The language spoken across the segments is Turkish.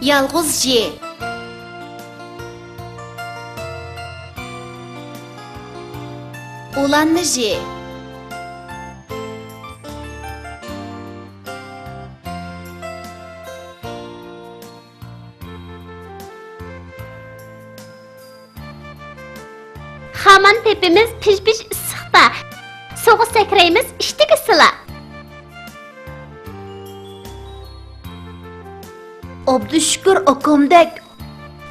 Yalğız J. Ulanlı J. Haman tepimiz piş ıssiqda. Soğuk sekreyimiz işteki sıla. Abdüşkür akamdek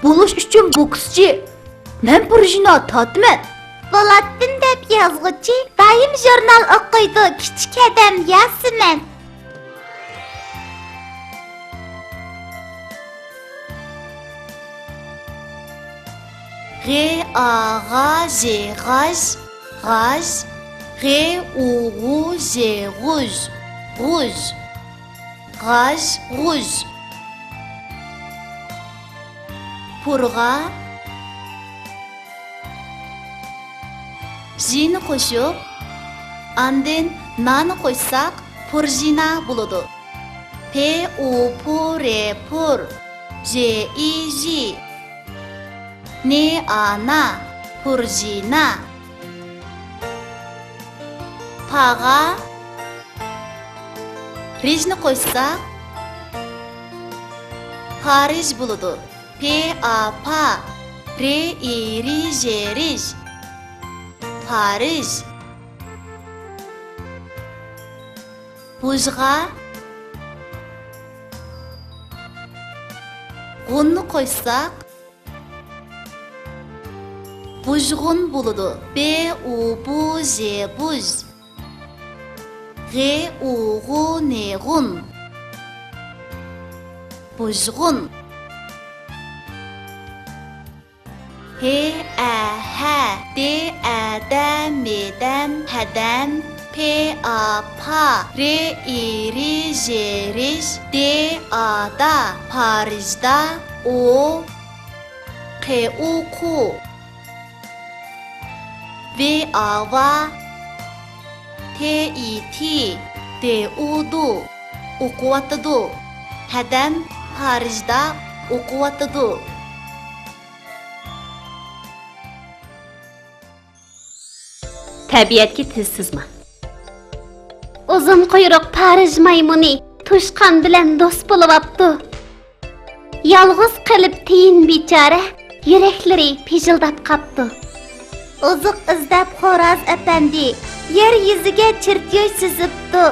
buluş üçün boksçi. Men projina tatmen. Bolattin dep yazgıcı, daim jurnal okuydu, küçük adam Yasemen. G A G J Gaj Gaj G U Ru J Rouge Rouge Gaj Rouge Purga Jini koşup andın nanı koysak purjina buludu. P U Pure Pur J I J Ne ana purjina Paga Rijni koysak Parij buludu. P A Pa R I R J Rij Parij Bujga Gunni koysak Bujgun buludu. B U Bu J Buj G U Gu Ne Gun Bujgun H A H D A D M D Hadam P A Pa R I R J Rij D A Da Parijda O K U Ku V A Va T I T D U Du Okuvatıdu Hadam Parijda okuvatıdu. Tabiatga tiz sızma. Uzun quyruq Parij maymuni Tushqan bilan do'st bo'lib apti. Yalg'iz qilib tiyin bechora, yuraklari pijildab qapti. Oziq izlab Xo'roz apandi yer yuziga chirtyoy sizibdi.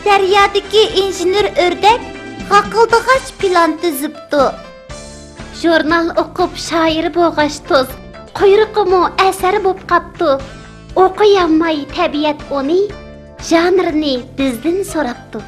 Daryodagi injener o'rdak g'aqildig'ach plan tuzibdi. Jurnal o'qib shoir bo'g'ash tuz, quyruqimi asari bo'lib qapti. O'qiyolmay tabiat uni janrini bizdan so'rabdi.